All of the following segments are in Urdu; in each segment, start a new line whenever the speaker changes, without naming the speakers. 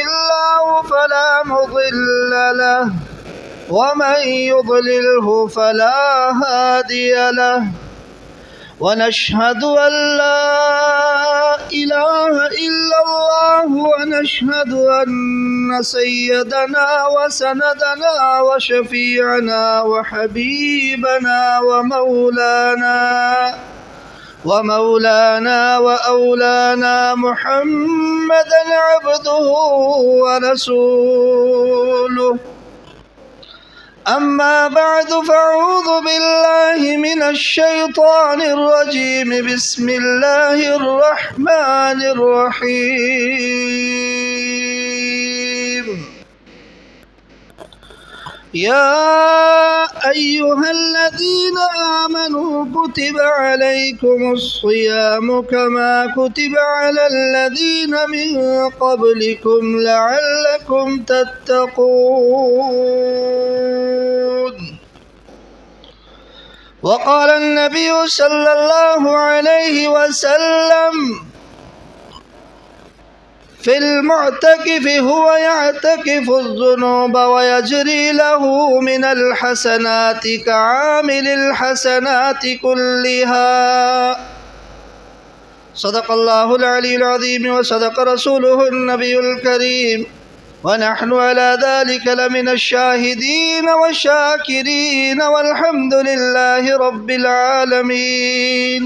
الله فلا مضل له ومن يضلله فلا هادي له ونشهد أن لا إله إلا الله ونشهد أن سيدنا وسندنا وشفيعنا وحبيبنا ومولانا وأولانا محمدا عبده ورسوله. أما بعد فأعوذ بالله من الشيطان الرجيم. بسم الله الرحمن الرحيم. يا أيها الذين آمنوا كتب عليكم الصيام كما كتب على الذين من قبلكم لعلكم تتقون. وقال النبي صلى الله عليه وسلم في المعتكف هو يعتكف الذنوب ويجري له من الحسنات كعامل الحسنات كلها. صدق الله العلي العظيم وصدق رسوله النبي الكريم ونحن على ذلك لمن الشاهدين والشاكرين والحمد لله رب العالمين.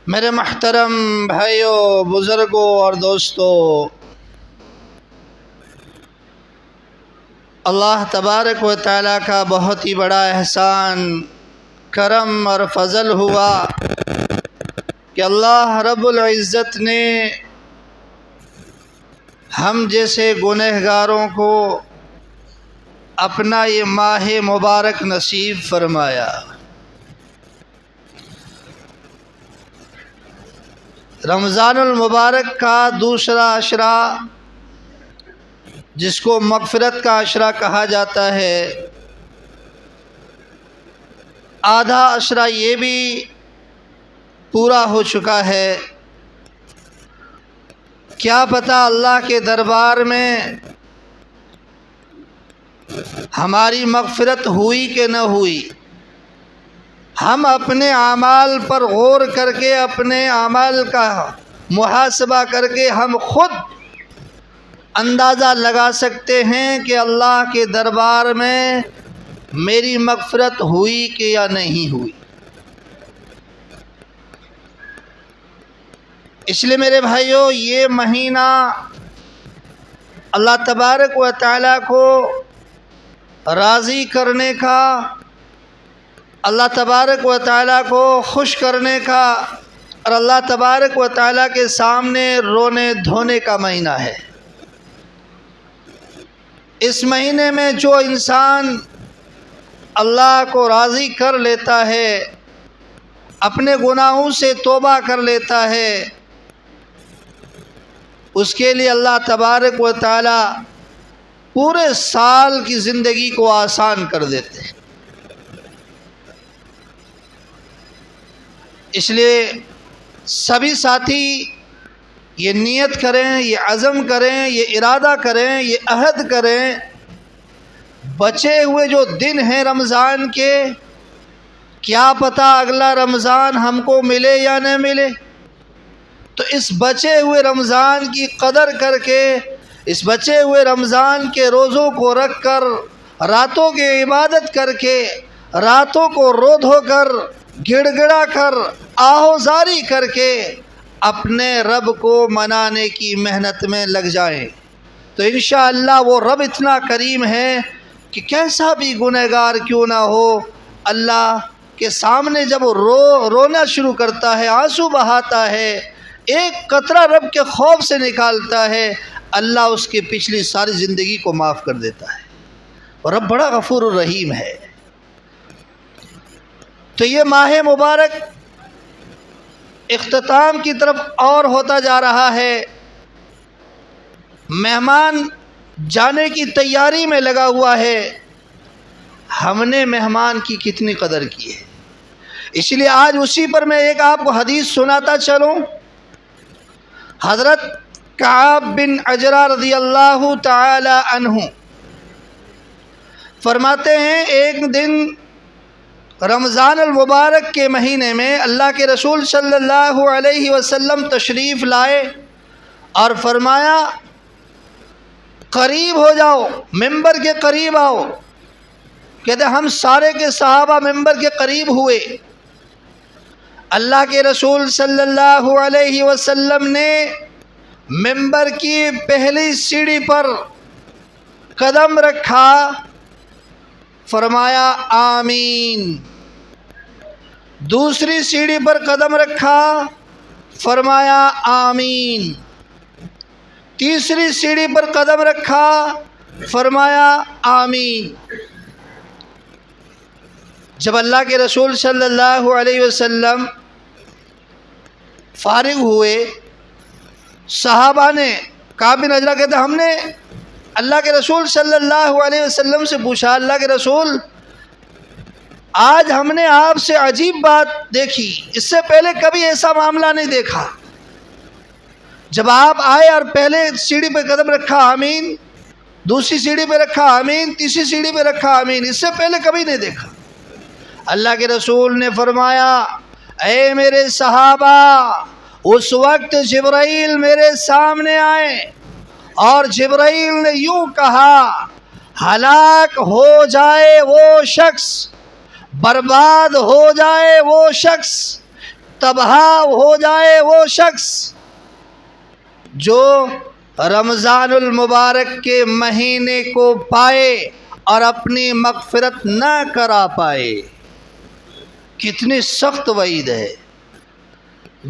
میرے محترم بھائیوں، بزرگوں اور دوستوں، اللہ تبارک و تعالیٰ کا بہت ہی بڑا احسان، کرم اور فضل ہوا کہ اللہ رب العزت نے ہم جیسے گنہگاروں کو اپنا یہ ماہ مبارک نصیب فرمایا. رمضان المبارک کا دوسرا عشرہ، جس کو مغفرت کا عشرہ کہا جاتا ہے، آدھا عشرہ یہ بھی پورا ہو چکا ہے. کیا پتہ اللہ کے دربار میں ہماری مغفرت ہوئی کہ نہ ہوئی. ہم اپنے اعمال پر غور کر کے، اپنے اعمال کا محاسبہ کر کے ہم خود اندازہ لگا سکتے ہیں کہ اللہ کے دربار میں میری مغفرت ہوئی کہ یا نہیں ہوئی. اس لیے میرے بھائیوں، یہ مہینہ اللہ تبارک و تعالیٰ کو راضی کرنے کا، اللہ تبارک و تعالیٰ کو خوش کرنے کا اور اللہ تبارک و تعالیٰ کے سامنے رونے دھونے کا مہینہ ہے. اس مہینے میں جو انسان اللہ کو راضی کر لیتا ہے، اپنے گناہوں سے توبہ کر لیتا ہے، اس کے لیے اللہ تبارک و تعالیٰ پورے سال کی زندگی کو آسان کر دیتے ہیں. اس لیے سبھی ساتھی یہ نیت کریں، یہ عزم کریں، یہ ارادہ کریں، یہ عہد کریں، بچے ہوئے جو دن ہیں رمضان کے، کیا پتہ اگلا رمضان ہم کو ملے یا نہ ملے. تو اس بچے ہوئے رمضان کی قدر کر کے، اس بچے ہوئے رمضان کے روزوں کو رکھ کر، راتوں کی عبادت کر کے، راتوں کو رو دھو کر، گڑ گڑا کر، آہوزاری کر کے اپنے رب کو منانے کی محنت میں لگ جائیں. تو انشاءاللہ وہ رب اتنا کریم ہے کہ کیسا بھی گنہگار کیوں نہ ہو، اللہ کے سامنے جب وہ رونا شروع کرتا ہے، آنسو بہاتا ہے، ایک قطرہ رب کے خوف سے نکالتا ہے، اللہ اس کی پچھلی ساری زندگی کو معاف کر دیتا ہے. اور رب بڑا غفور الرحیم ہے۔ تو یہ ماہ مبارک اختتام کی طرف اور ہوتا جا رہا ہے، مہمان جانے کی تیاری میں لگا ہوا ہے۔ ہم نے مہمان کی کتنی قدر کی ہے، اس لیے آج اسی پر میں ایک آپ کو حدیث سناتا چلوں۔ حضرت کعب بن عجرہ رضی اللہ تعالی عنہ فرماتے ہیں، ایک دن رمضان المبارک کے مہینے میں اللہ کے رسول صلی اللہ علیہ وسلم تشریف لائے اور فرمایا قریب ہو جاؤ، ممبر کے قریب آؤ۔ کہتے ہم سارے کے صحابہ ممبر کے قریب ہوئے۔ اللہ کے رسول صلی اللہ علیہ وسلم نے ممبر کی پہلی سیڑھی پر قدم رکھا، فرمایا آمین۔ دوسری سیڑھی پر قدم رکھا، فرمایا آمین۔ تیسری سیڑھی پر قدم رکھا، فرمایا آمین۔ جب اللہ کے رسول صلی اللہ علیہ وسلم فارغ ہوئے، صحابہ نے کعب بن عجرہ کہتے ہم نے اللہ کے رسول صلی اللہ علیہ وسلم سے پوچھا، اللہ کے رسول آج ہم نے آپ سے عجیب بات دیکھی، اس سے پہلے کبھی ایسا معاملہ نہیں دیکھا۔ جب آپ آئے اور پہلے سیڑھی پہ قدم رکھا آمین، دوسری سیڑھی پہ رکھا آمین، تیسری سیڑھی پہ رکھا آمین، اس سے پہلے کبھی نہیں دیکھا۔ اللہ کے رسول نے فرمایا اے میرے صحابہ، اس وقت جبرائیل میرے سامنے آئے اور جبرائیل نے یوں کہا، ہلاک ہو جائے وہ شخص، برباد ہو جائے وہ شخص، تباہ ہو جائے وہ شخص جو رمضان المبارک کے مہینے کو پائے اور اپنی مغفرت نہ کرا پائے۔ کتنی سخت وعید ہے۔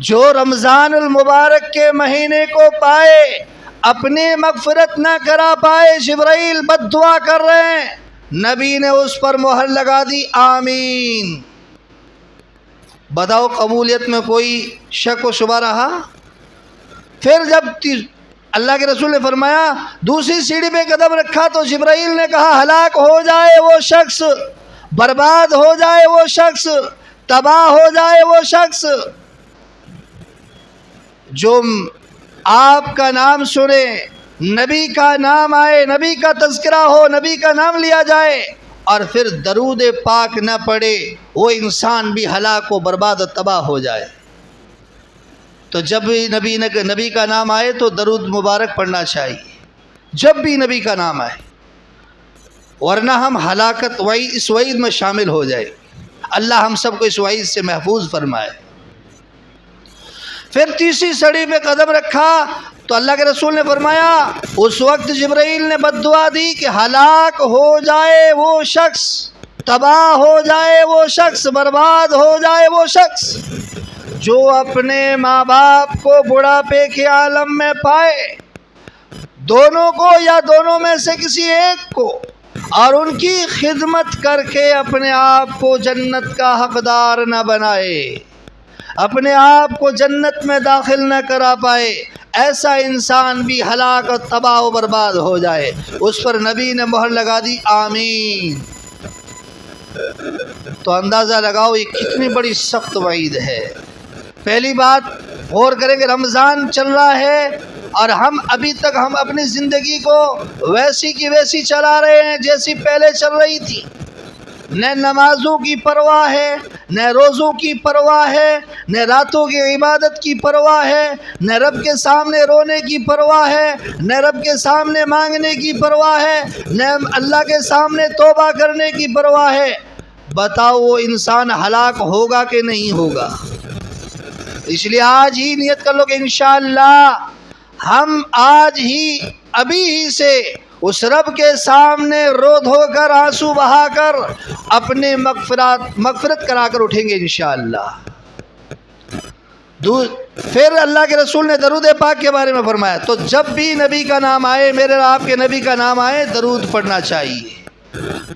جو رمضان المبارک کے مہینے کو پائے اپنی مغفرت نہ کرا پائے، جبرائیل بد دعا کر رہے ہیں، نبی نے اس پر مہر لگا دی آمین۔ بتاؤ قبولیت میں کوئی شک و شبہ رہا؟ پھر جب اللہ کے رسول نے فرمایا دوسری سیڑھی پہ قدم رکھا تو جبرائیل نے کہا ہلاک ہو جائے وہ شخص، برباد ہو جائے وہ شخص، تباہ ہو جائے وہ شخص جو آپ کا نام سنے، نبی کا نام آئے، نبی کا تذکرہ ہو، نبی کا نام لیا جائے اور پھر درود پاک نہ پڑھے، وہ انسان بھی ہلاک و برباد و تباہ ہو جائے۔ تو جب بھی نبی کا نام آئے تو درود مبارک پڑھنا چاہیے، جب بھی نبی کا نام آئے، ورنہ ہم ہلاکت اس وعید میں شامل ہو جائے۔ اللہ ہم سب کو اس وعید سے محفوظ فرمائے۔ پھر تیسری سیڑھی پہ قدم رکھا تو اللہ کے رسول نے فرمایا اس وقت جبرائیل نے بد دعا دی کہ ہلاک ہو جائے وہ شخص، تباہ ہو جائے وہ شخص، برباد ہو جائے وہ شخص جو اپنے ماں باپ کو بڑھاپے کے عالم میں پائے، دونوں کو یا دونوں میں سے کسی ایک کو، اور ان کی خدمت کر کے اپنے آپ کو جنت کا حقدار نہ بنائے، اپنے آپ کو جنت میں داخل نہ کرا پائے، ایسا انسان بھی ہلاک اور تباہ و برباد ہو جائے۔ اس پر نبی نے مہر لگا دی آمین۔ تو اندازہ لگاؤ یہ کتنی بڑی سخت وعید ہے۔ پہلی بات غور کریں کہ رمضان چل رہا ہے اور ہم ابھی تک اپنی زندگی کو ویسی کی ویسی چلا رہے ہیں جیسی پہلے چل رہی تھی۔ نہ نمازوں کی پرواہ ہے، نہ روزوں کی پرواہ ہے، نہ راتوں کی عبادت کی پرواہ ہے، نہ رب کے سامنے رونے کی پرواہ ہے، نہ رب کے سامنے مانگنے کی پرواہ ہے، نہ اللہ کے سامنے توبہ کرنے کی پرواہ ہے۔ بتاؤ وہ انسان ہلاک ہوگا کہ نہیں ہوگا؟ اس لیے آج ہی نیت کر لو کہ انشاءاللہ ہم آج ہی ابھی ہی سے اس رب کے سامنے رو دھو کر آنسو بہا کر اپنے مغفرت کرا کر اٹھیں گے انشاءاللہ۔ پھر اللہ کے رسول نے درود پاک کے بارے میں فرمایا، تو جب بھی نبی کا نام آئے، میرے آپ کے نبی کا نام آئے، درود پڑھنا چاہیے۔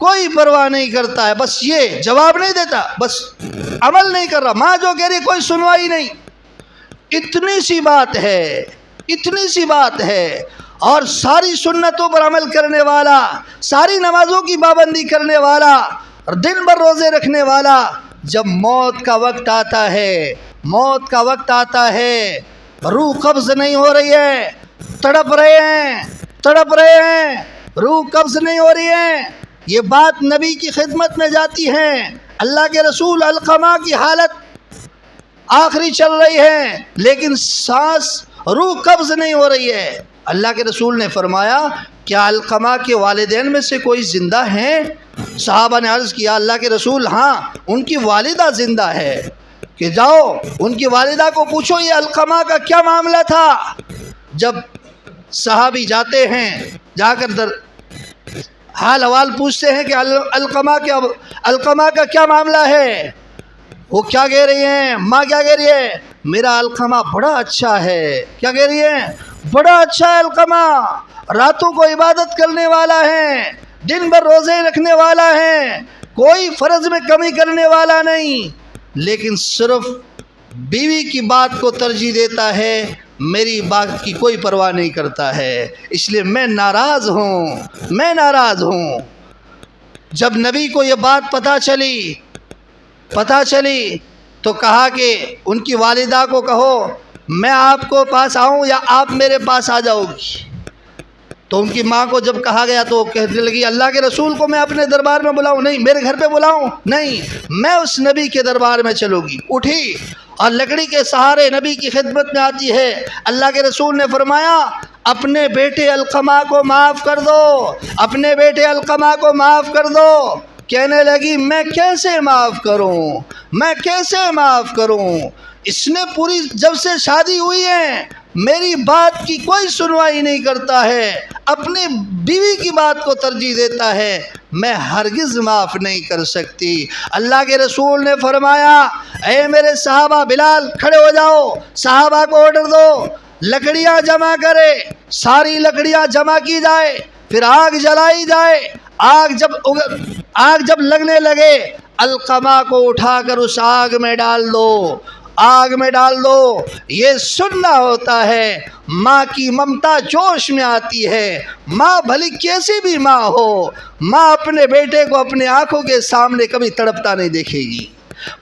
کوئی پرواہ نہیں کرتا ہے، بس یہ جواب نہیں دیتا، بس عمل نہیں کر رہا، ماں جو کہہ رہی ہے کوئی سنوائی نہیں، اتنی سی بات ہے، اتنی سی بات ہے۔ اور ساری سنتوں پر عمل کرنے والا، ساری نمازوں کی پابندی کرنے والا، اور دن بھر روزے رکھنے والا، جب موت کا وقت آتا ہے، موت کا وقت آتا ہے، روح قبض نہیں ہو رہی ہے، تڑپ رہے ہیں، تڑپ رہے ہیں، روح قبض نہیں ہو رہی ہے، یہ بات نبی کی خدمت میں جاتی ہے، اللہ کے رسول علقمہ کی حالت آخری چل رہی ہے، لیکن سانس روح قبض نہیں ہو رہی ہے۔ اللہ کے رسول نے فرمایا کیا علقمہ کے والدین میں سے کوئی زندہ ہیں؟ صحابہ نے عرض کیا اللہ کے رسول ہاں ان کی والدہ زندہ ہے، کہ جاؤ ان کی والدہ کو پوچھو یہ علقمہ کا کیا معاملہ تھا۔ جب صحابی جاتے ہیں، جا کر حال حوال پوچھتے ہیں کہ علقمہ کا کیا معاملہ ہے، وہ کیا کہہ رہی ہیں، ماں کیا کہہ رہی ہے، میرا علقمہ بڑا اچھا ہے، کیا کہہ رہی ہے، بڑا اچھا ہے علقمہ، راتوں کو عبادت کرنے والا ہے، دن بھر روزے رکھنے والا ہے، کوئی فرض میں کمی کرنے والا نہیں، لیکن صرف بیوی کی بات کو ترجیح دیتا ہے، میری بات کی کوئی پرواہ نہیں کرتا ہے، اس لیے میں ناراض ہوں، میں ناراض ہوں۔ جب نبی کو یہ بات پتہ چلی تو کہا کہ ان کی والدہ کو کہو میں آپ کو پاس آؤں یا آپ میرے پاس آ جاؤ گی۔ تو ان کی ماں کو جب کہا گیا تو کہنے لگی اللہ کے رسول کو میں اپنے دربار میں بلاؤں؟ نہیں، میرے گھر پہ بلاؤں؟ نہیں، میں اس نبی کے دربار میں چلوں گی۔ اٹھی اور لکڑی کے سہارے نبی کی خدمت میں آتی ہے۔ اللہ کے رسول نے فرمایا اپنے بیٹے علقمہ کو معاف کر دو، اپنے بیٹے علقمہ کو معاف کر دو۔ کہنے لگی میں کیسے معاف کروں، میں کیسے معاف کروں، اس نے پوری جب سے شادی ہوئی ہے میری بات کی کوئی سنوائی نہیں کرتا ہے، اپنی بیوی کی بات کو ترجیح دیتا ہے، میں ہرگز معاف نہیں کر سکتی۔ اللہ کے رسول نے فرمایا اے میرے صحابہ، بلال کھڑے ہو جاؤ، صحابہ کو آرڈر دو لکڑیاں جمع کرے، ساری لکڑیاں جمع کی جائے، پھر آگ جلائی جائے، آگ جب لگنے لگے علقمہ کو اٹھا کر اس آگ میں ڈال دو، آگ میں ڈال دو۔ یہ سننا ہوتا ہے، ماں کی ممتا جوش میں آتی ہے، ماں بھلی کیسی بھی ماں ہو، ماں اپنے بیٹے کو اپنے آنکھوں کے سامنے کبھی تڑپتا نہیں دیکھے گی،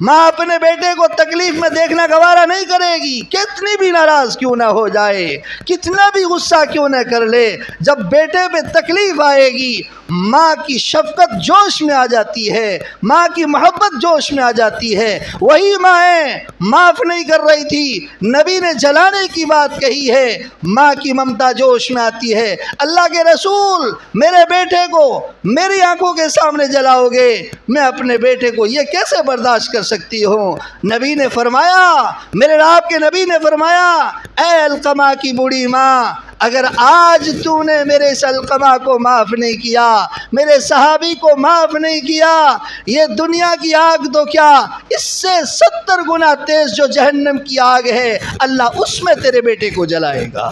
ماں اپنے بیٹے کو تکلیف میں دیکھنا گوارا نہیں کرے گی، کتنی بھی ناراض کیوں نہ ہو جائے، کتنا بھی غصہ کیوں نہ کر لے، جب بیٹے پہ تکلیف آئے گی ماں کی شفقت جوش میں آ جاتی ہے، ماں کی محبت جوش میں آ جاتی ہے۔ وہی مائیں معاف نہیں کر رہی تھی، نبی نے جلانے کی بات کہی ہے، ماں کی ممتا جوش میں آتی ہے۔ اللہ کے رسول میرے بیٹے کو میری آنکھوں کے سامنے جلاؤ گے، میں اپنے بیٹے کو یہ کیسے برداشت کر سکتی ہوں؟ نبی نے فرمایا، میرے آپ کے نبی نے فرمایا اے علقمہ کی بوڑھی ماں، اگر آج تو نے میرے اس علقمہ کو معاف نہیں کیا، میرے صحابی کو معاف نہیں کیا، یہ دنیا کی آگ تو کیا اس سے 70 گنا تیز جو جہنم کی آگ ہے اللہ اس میں تیرے بیٹے کو جلائے گا۔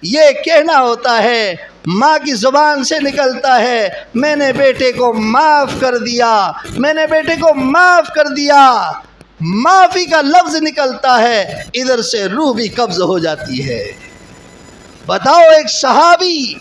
یہ کہنا ہوتا ہے، ماں کی زبان سے نکلتا ہے میں نے بیٹے کو معاف کر دیا، میں نے بیٹے کو معاف کر دیا، معافی کا لفظ نکلتا ہے، ادھر سے روح بھی قبض ہو جاتی ہے۔ بتاؤ ایک صحابی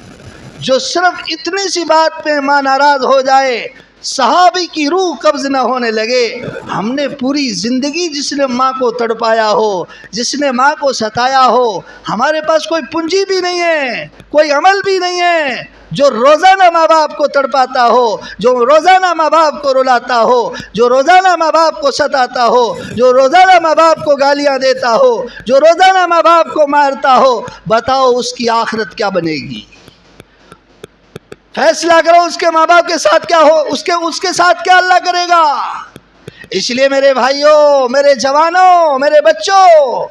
جو صرف اتنی سی بات پہ ماں ناراض ہو جائے، صحابی کی روح قبض نہ ہونے لگے۔ ہم نے پوری زندگی جس نے ماں کو تڑپایا ہو، جس نے ماں کو ستایا ہو، ہمارے پاس کوئی پونجی بھی نہیں ہے، کوئی عمل بھی نہیں ہے جو روزانہ ماں باپ کو تڑپاتا ہو، جو روزانہ ماں باپ کو رلاتا ہو، جو روزانہ ماں باپ کو ستاتا ہو، جو روزانہ ماں باپ کو گالیاں دیتا ہو، جو روزانہ ماں باپ کو مارتا ہو۔ بتاؤ اس کی آخرت کیا بنے گی؟ فیصلہ کرو اس کے ماں باپ کے ساتھ کیا ہو، اس کے ساتھ کیا اللہ کرے گا؟ اس لیے میرے بھائیوں، میرے جوانوں، میرے بچوں،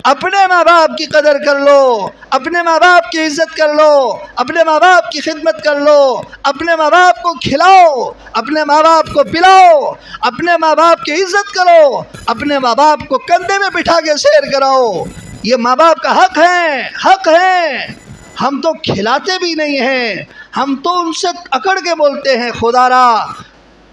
اپنے ماں باپ کی قدر کر لو، اپنے ماں باپ کی عزت کر لو، اپنے ماں باپ کی خدمت کر لو، اپنے ماں باپ کو کھلاؤ، اپنے ماں باپ کو پلاؤ، اپنے ماں باپ کی عزت کرو، اپنے ماں باپ کو کندھے میں بٹھا کے سیر کراؤ۔ یہ ماں باپ کا حق ہے، حق ہے۔ ہم تو کھلاتے بھی نہیں ہیں، ہم تو ان سے اکڑ کے بولتے ہیں خدا را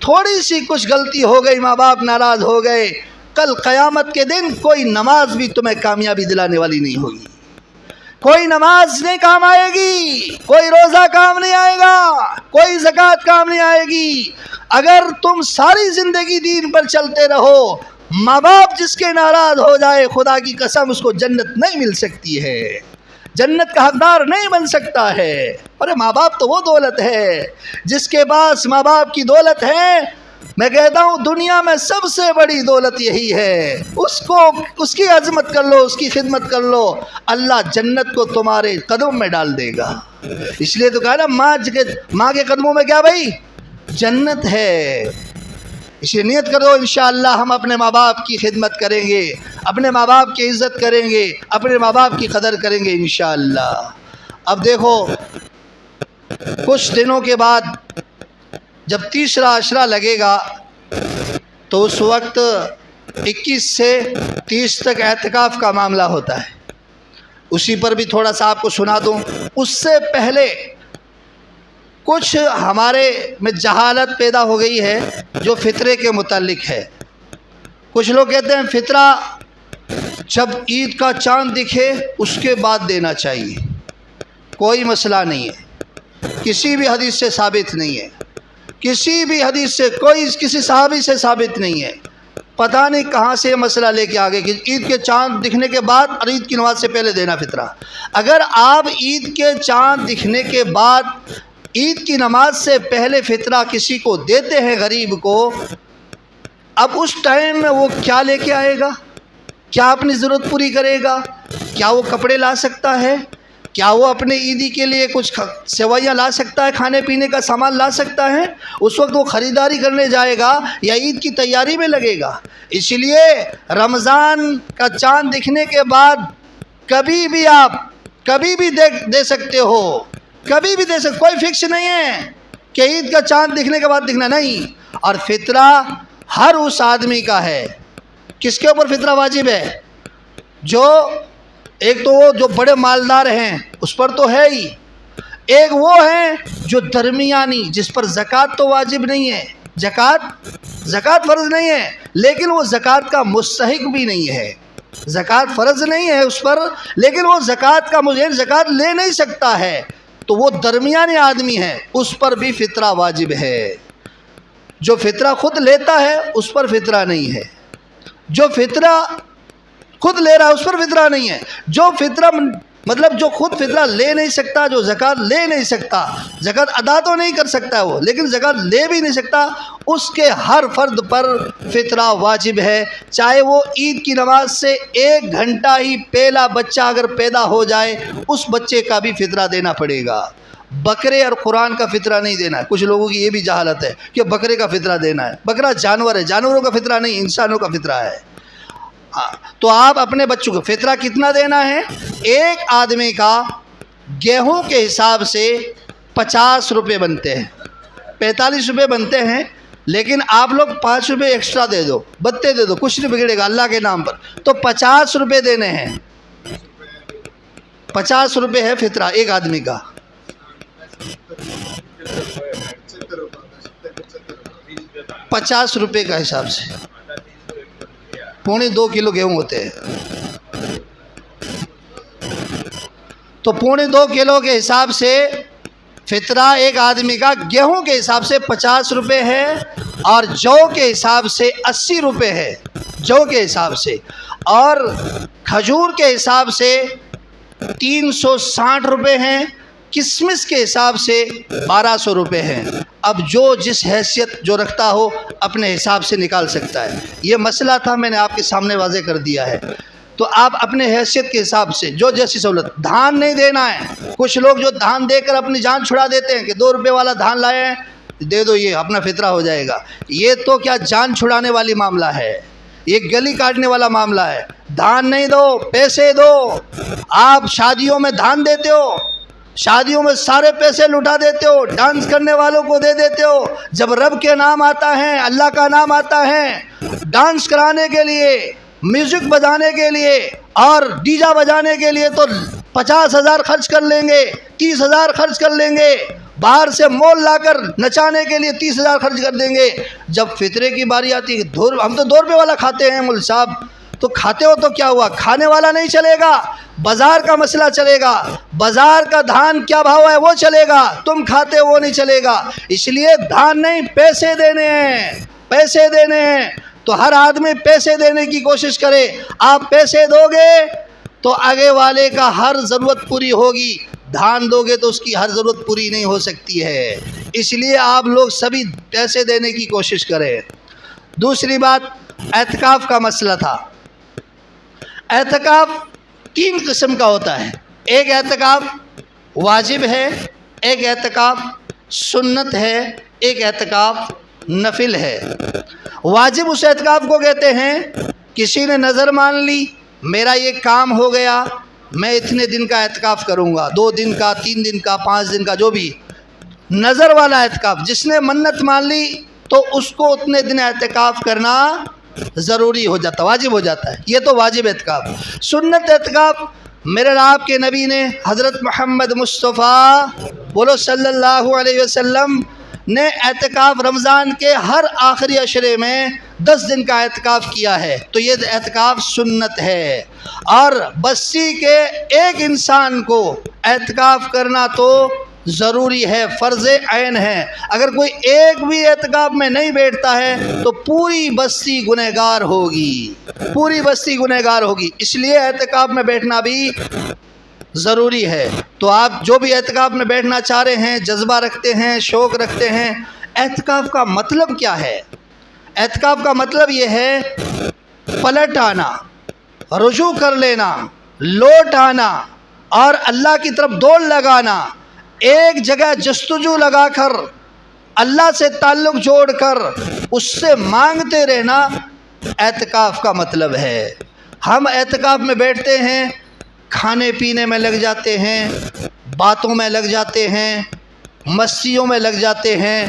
تھوڑی سی کچھ غلطی ہو گئی، ماں باپ ناراض ہو گئے، کل قیامت کے دن کوئی نماز بھی تمہیں کامیابی دلانے والی نہیں ہوگی، کوئی نماز نہیں کام آئے گی، کوئی روزہ کام نہیں آئے گا، کوئی زکوٰۃ کام نہیں آئے گی۔ اگر تم ساری زندگی دین پر چلتے رہو، ماں باپ جس کے ناراض ہو جائے، خدا کی قسم اس کو جنت نہیں مل سکتی ہے، جنت کا حقدار نہیں بن سکتا ہے۔ ارے ماں باپ تو وہ دولت ہے، جس کے پاس ماں باپ کی دولت ہے، میں کہتا ہوں دنیا میں سب سے بڑی دولت یہی ہے۔ اس کی عظمت کر لو، اس کی خدمت کر لو، اللہ جنت کو تمہارے قدم میں ڈال دے گا۔ اس لیے تو کہا نا ماں کے قدموں میں کیا بھائی؟ جنت ہے۔ اس لیے نیت کرو انشاءاللہ ہم اپنے ماں باپ کی خدمت کریں گے، اپنے ماں باپ کی عزت کریں گے، اپنے ماں باپ کی قدر کریں گے انشاءاللہ۔ اب دیکھو کچھ دنوں کے بعد جب تیسرا عشرہ لگے گا تو اس وقت 21 سے 30 تک اعتکاف کا معاملہ ہوتا ہے، اسی پر بھی تھوڑا سا آپ کو سنا دوں۔ اس سے پہلے کچھ ہمارے میں جہالت پیدا ہو گئی ہے جو فطرے کے متعلق ہے۔ کچھ لوگ کہتے ہیں فطرہ جب عید کا چاند دکھے اس کے بعد دینا چاہیے، کوئی مسئلہ نہیں ہے، کسی بھی حدیث سے ثابت نہیں ہے، کسی بھی حدیث سے کسی صحابی سے ثابت نہیں ہے۔ پتہ نہیں کہاں سے یہ مسئلہ لے کے آگے کہ عید کے چاند دکھنے کے بعد اور عید کی نماز سے پہلے دینا فطرہ۔ اگر آپ عید کے چاند دکھنے کے بعد عید کی نماز سے پہلے فطرہ کسی کو دیتے ہیں غریب کو، اب اس ٹائم میں وہ کیا لے کے آئے گا؟ کیا اپنی ضرورت پوری کرے گا؟ کیا وہ کپڑے لا سکتا ہے؟ کیا وہ اپنے عیدی کے لیے کچھ سوئیاں لا سکتا ہے، کھانے پینے کا سامان لا سکتا ہے؟ اس وقت وہ خریداری کرنے جائے گا یا عید کی تیاری میں لگے گا؟ اس لیے رمضان کا چاند دکھنے کے بعد کبھی بھی آپ کبھی بھی دے سکتے ہو، کبھی بھی دے سکتے، کوئی فکس نہیں ہے کہ عید کا چاند دکھنے کے بعد دکھنا نہیں۔ اور فطرہ ہر اس آدمی کا ہے۔ کس کے اوپر فطرہ واجب ہے؟ جو ایک تو وہ جو بڑے مالدار ہیں اس پر تو ہے ہی، ایک وہ ہیں جو درمیانی جس پر زکوٰۃ تو واجب نہیں ہے، زکوٰۃ فرض نہیں ہے لیکن وہ زکوٰۃ کا مستحق بھی نہیں ہے، زکوٰۃ فرض نہیں ہے اس پر لیکن وہ زکوٰۃ لے نہیں سکتا ہے، تو وہ درمیانی آدمی ہے، اس پر بھی فطرہ واجب ہے۔ جو فطرہ خود لیتا ہے اس پر فطرہ نہیں ہے، جو فطرہ خود لے رہا ہے اس پر فطرہ نہیں ہے، جو فطرہ مطلب جو خود فطرہ لے نہیں سکتا، جو زکوٰۃ لے نہیں سکتا، زکوٰۃ ادا تو نہیں کر سکتا ہے وہ لیکن زکوٰۃ لے بھی نہیں سکتا، اس کے ہر فرد پر فطرہ واجب ہے، چاہے وہ عید کی نماز سے 1 گھنٹہ ہی پہلا بچہ اگر پیدا ہو جائے اس بچے کا بھی فطرہ دینا پڑے گا۔ بکرے اور قرآن کا فطرہ نہیں دینا ہے۔ کچھ لوگوں کی یہ بھی جہالت ہے کہ بکرے کا فطرہ دینا ہے، بکرا جانور ہے، جانوروں کا فطرہ نہیں، انسانوں کا فطرہ ہے۔ تو آپ اپنے بچوں کو فطرہ کتنا دینا ہے؟ ایک آدمی کا گیہوں کے حساب سے 50 روپے بنتے ہیں، 45 روپے بنتے ہیں، لیکن آپ لوگ 5 روپے ایکسٹرا دے دو، بتے دے دو، کچھ نہیں بگڑے گا اللہ کے نام پر، تو 50 روپے دینے ہیں، 50 روپے ہے فطرہ ایک آدمی کا۔ 50 روپے کا حساب سے 2.25 کلو گیہوں ہوتے ہیں، تو 2.25 کلو کے حساب سے فطرہ ایک آدمی کا گیہوں کے حساب سے 50 روپے ہے اور جو کے حساب سے 80 روپے ہے، جو کے حساب سے، اور کھجور کے حساب سے 360 روپے ہیں، کسمس کے حساب سے 1200 روپے ہیں۔ اب جو جس حیثیت جو رکھتا ہو اپنے حساب سے نکال سکتا ہے۔ یہ مسئلہ تھا، میں نے آپ کے سامنے واضح کر دیا ہے، تو آپ اپنے حیثیت کے حساب سے جو جیسی سہولت۔ دھان نہیں دینا ہے، کچھ لوگ جو دھان دے کر اپنی جان چھڑا دیتے ہیں کہ 2 روپے والا دھان لائے ہیں دے دو، یہ اپنا فطرہ ہو جائے گا، یہ تو کیا جان چھڑانے والی معاملہ ہے، یہ گلی کاٹنے والا معاملہ ہے۔ دھان نہیں دو، پیسے دو۔ آپ شادیوں میں دھان دیتے ہو، شادیوں میں سارے پیسے لٹا دیتے ہو، ڈانس کرنے والوں کو دے دیتے ہو، جب رب کے نام آتا ہے، اللہ کا نام آتا ہے، ڈانس کرانے کے لیے، میوزک بجانے کے لیے اور ڈیجا بجانے کے لیے تو 50,000 خرچ کر لیں گے، 30,000 خرچ کر لیں گے، باہر سے مول لا کر نچانے کے لیے 30,000 خرچ کر دیں گے. جب فطرے کی باری آتی ہے ہم تو 2 روپے والا کھاتے ہیں مول صاحب. تو کھاتے ہو تو کیا ہوا, کھانے والا نہیں چلے گا, بازار کا مسئلہ چلے گا. بازار کا دھان کیا بھاؤ ہے وہ چلے گا, تم کھاتے وہ نہیں چلے گا. اس لیے دھان نہیں, پیسے دینے ہیں, پیسے دینے ہیں. تو ہر آدمی پیسے دینے کی کوشش کرے. آپ پیسے دو گے تو آگے والے کا ہر ضرورت پوری ہوگی, دھان دو گے تو اس کی ہر ضرورت پوری نہیں ہو سکتی ہے. اس لیے آپ لوگ سبھی پیسے دینے کی کوشش کریں. دوسری بات اعتکاف کا مسئلہ تھا. اعتکاف 3 قسم کا ہوتا ہے. ایک اعتکاف واجب ہے, ایک اعتکاف سنت ہے, ایک اعتکاف نفل ہے. واجب اس اعتکاف کو کہتے ہیں کسی نے نظر مان لی, میرا یہ کام ہو گیا, میں اتنے دن کا اعتکاف کروں گا, 2 دن کا, 3 دن کا, 5 دن کا, جو بھی نظر والا اعتکاف. جس نے منت مان لی تو اس کو اتنے دن اعتکاف کرنا ضروری ہو جاتا, واجب ہو جاتا ہے. یہ تو واجب اعتکاف. سنت اعتکاف میرے آپ کے نبی نے حضرت محمد مصطفیٰ بولو صلی اللہ علیہ وسلم نے اعتکاف رمضان کے ہر آخری عشرے میں 10 دن کا اعتکاف کیا ہے. تو یہ اعتکاف سنت ہے. اور بستی کے ایک انسان کو اعتکاف کرنا تو ضروری ہے, فرض عین ہے. اگر کوئی ایک بھی اعتکاف میں نہیں بیٹھتا ہے تو پوری بستی گنہگار ہوگی, پوری بستی گنہگار ہوگی. اس لیے اعتکاف میں بیٹھنا بھی ضروری ہے. تو آپ جو بھی اعتکاف میں بیٹھنا چاہ رہے ہیں, جذبہ رکھتے ہیں, شوق رکھتے ہیں, اعتکاف کا مطلب کیا ہے؟ اعتکاف کا مطلب یہ ہے پلٹ آنا, رجوع کر لینا, لوٹ آنا اور اللہ کی طرف دوڑ لگانا, ایک جگہ جستجو لگا کر اللہ سے تعلق جوڑ کر اس سے مانگتے رہنا اعتکاف کا مطلب ہے. ہم اعتکاف میں بیٹھتے ہیں, کھانے پینے میں لگ جاتے ہیں, باتوں میں لگ جاتے ہیں, مستیوں میں لگ جاتے ہیں,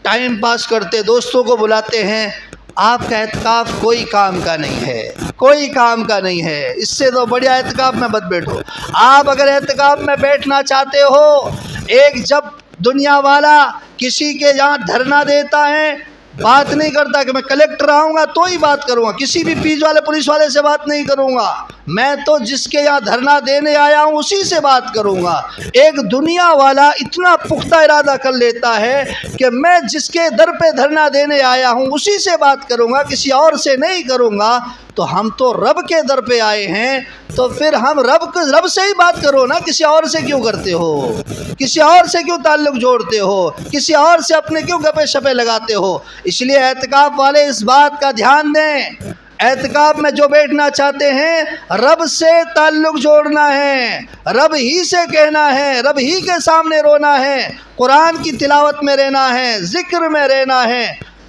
ٹائم پاس کرتے, دوستوں کو بلاتے ہیں. آپ کا اعتکاف کوئی کام کا نہیں ہے, کوئی کام کا نہیں ہے. اس سے تو بڑھیا اعتکاف میں مت بیٹھو. آپ اگر اعتکاف میں بیٹھنا چاہتے ہو, ایک جب دنیا والا کسی کے یہاں دھرنا دیتا ہے, بات نہیں کرتا کہ میں کلیکٹر آؤں گا تو ہی بات کروں گا, کسی بھی پیج والے پولیس والے سے بات نہیں کروں گا, میں تو جس کے یہاں دھرنا دینے آیا ہوں اسی سے بات کروں گا. ایک دنیا والا اتنا پختہ ارادہ کر لیتا ہے کہ میں جس کے در پہ دھرنا دینے آیا ہوں اسی سے بات کروں گا, کسی اور سے نہیں کروں گا. تو ہم تو رب کے در پہ آئے ہیں, تو پھر ہم رب سے ہی بات کرو نا, کسی اور سے کیوں کرتے ہو, کسی اور سے کیوں تعلق جوڑتے ہو, کسی اور سے اپنے کیوں گپے شپے لگاتے ہو. اس لیے اعتکاف والے اس بات کا دھیان دیں, اعتکاف میں جو بیٹھنا چاہتے ہیں رب سے تعلق جوڑنا ہے, رب ہی سے کہنا ہے, رب ہی کے سامنے رونا ہے, قرآن کی تلاوت میں رہنا ہے, ذکر میں رہنا ہے.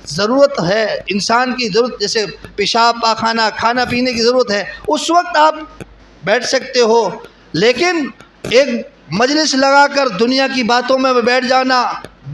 ضرورت ہے انسان کی, ضرورت جیسے پیشاب پاخانہ کھانا پینے کی ضرورت ہے, اس وقت آپ بیٹھ سکتے ہو. لیکن ایک مجلس لگا کر دنیا کی باتوں میں بیٹھ جانا,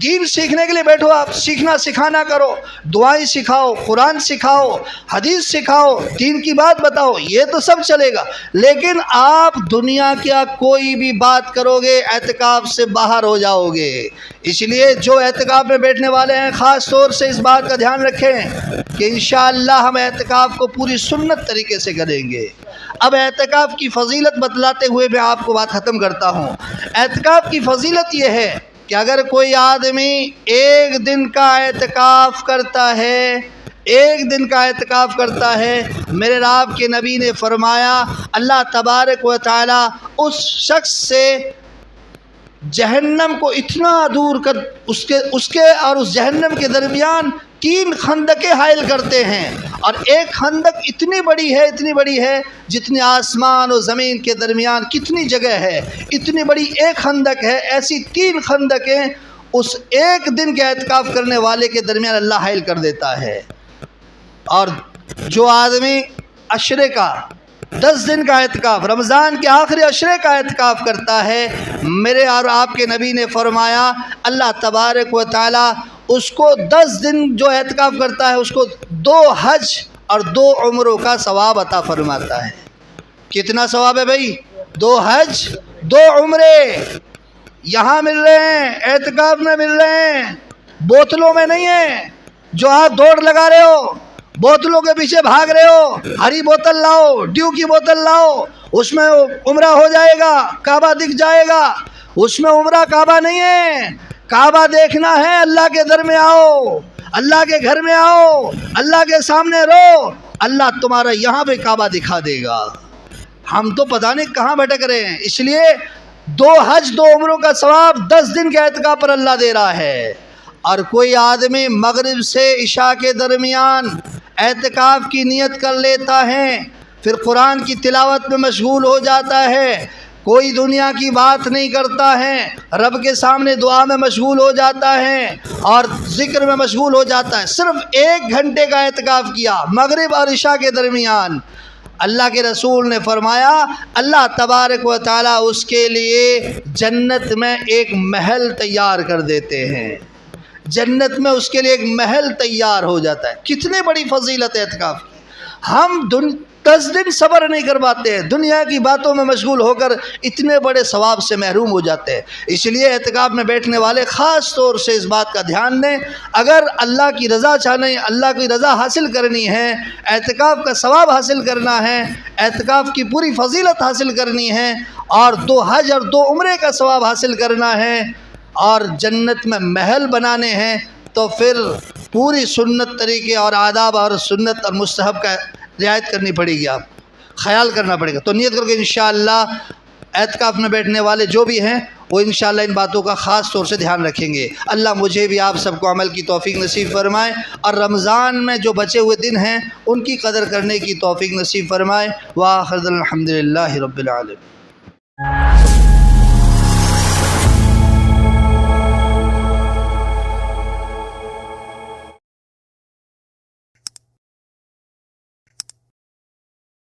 دین سیکھنے کے لیے بیٹھو, آپ سیکھنا سکھانا کرو, دعائیں سکھاؤ, قرآن سکھاؤ, حدیث سکھاؤ, دین کی بات بتاؤ, یہ تو سب چلے گا. لیکن آپ دنیا کیا کوئی بھی بات کرو گے اعتکاف سے باہر ہو جاؤ گے. اس لیے جو اعتکاف میں بیٹھنے والے ہیں خاص طور سے اس بات کا دھیان رکھیں کہ انشاءاللہ ہم اعتکاف کو پوری سنت طریقے سے کریں گے. اب اعتکاف کی فضیلت بتلاتے ہوئے میں آپ کو بات ختم کرتا ہوں. اعتکاف کی فضیلت یہ ہے کہ اگر کوئی آدمی 1 دن کا اعتکاف کرتا ہے, 1 دن کا اعتکاف کرتا ہے, میرے آپ کے نبی نے فرمایا اللہ تبارک و تعالی اس شخص سے جہنم کو اتنا دور کر اس کے اور اس جہنم کے درمیان 3 خندقیں حائل کرتے ہیں. اور ایک خندق اتنی بڑی ہے جتنی آسمان و زمین کے درمیان کتنی جگہ ہے, اتنی بڑی ایک خندق ہے. ایسی 3 خندقیں اس 1 دن کے اعتکاف کرنے والے کے درمیان اللہ حائل کر دیتا ہے. اور جو آدمی عشرے کا 10 دن کا اعتکاف, رمضان کے آخری عشرے کا اعتکاف کرتا ہے, میرے اور آپ کے نبی نے فرمایا اللہ تبارک و تعالی اس کو 10 دن جو اعتکاف کرتا ہے اس کو 2 حج اور 2 عمروں کا ثواب عطا فرماتا ہے. کتنا ثواب ہے بھائی؟ 2 حج 2 عمرے. یہاں مل رہے ہیں، اعتکاف میں مل رہے ہیں، بوتلوں میں نہیں ہیں جو آپ دوڑ لگا رہے ہو، بوتلوں کے پیچھے بھاگ رہے ہو۔ ہری بوتل لاؤ، ڈیو کی بوتل لاؤ، اس میں عمرہ ہو جائے گا، کعبہ دکھ جائے گا۔ اس میں عمرہ کعبہ نہیں ہے، کعبہ دیکھنا ہے اللہ کے در میں آؤ، اللہ کے گھر میں آؤ، اللہ کے سامنے رو، اللہ تمہارا یہاں پہ کعبہ دکھا دے گا۔ ہم تو پتہ نہیں کہاں بھٹک رہے ہیں۔ اس لیے 2 حج 2 عمروں کا ثواب 10 دن کے اعتکاف پر اللہ دے رہا ہے۔ اور کوئی آدمی مغرب سے عشاء کے درمیان اعتکاف کی نیت کر لیتا ہے، پھر قرآن کی تلاوت میں مشغول ہو جاتا ہے، کوئی دنیا کی بات نہیں کرتا ہے، رب کے سامنے دعا میں مشغول ہو جاتا ہے اور ذکر میں مشغول ہو جاتا ہے، صرف 1 گھنٹے کا اعتکاف کیا مغرب اور عشاء کے درمیان، اللہ کے رسول نے فرمایا اللہ تبارک و تعالیٰ اس کے لیے جنت میں ایک محل تیار کر دیتے ہیں، جنت میں اس کے لیے ایک محل تیار ہو جاتا ہے۔ کتنی بڑی فضیلت ہے اعتکاف کی۔ ہم 10 دن صبر نہیں کر پاتے ہیں، دنیا کی باتوں میں مشغول ہو کر اتنے بڑے ثواب سے محروم ہو جاتے ہیں۔ اس لیے اعتکاف میں بیٹھنے والے خاص طور سے اس بات کا دھیان دیں، اگر اللہ کی رضا چاہنا ہے، اللہ کی رضا حاصل کرنی ہے، اعتکاف کا ثواب حاصل کرنا ہے، اعتکاف کی پوری فضیلت حاصل کرنی ہے، اور 2 حج اور 2 عمرے کا ثواب حاصل کرنا ہے، اور جنت میں محل بنانے ہیں، تو پھر پوری سنت طریقے اور آداب اور سنت اور مستحب کا رعایت کرنی پڑے گی، آپ خیال کرنا پڑے گا۔ تو نیت کر کے انشاءاللہ اعتکاف میں بیٹھنے والے جو بھی ہیں وہ انشاءاللہ ان باتوں کا خاص طور سے دھیان رکھیں گے۔ اللہ مجھے بھی آپ سب کو عمل کی توفیق نصیب فرمائے، اور رمضان میں جو بچے ہوئے دن ہیں ان کی قدر کرنے کی توفیق نصیب فرمائے۔ وآخر الحمدللہ رب العالمین۔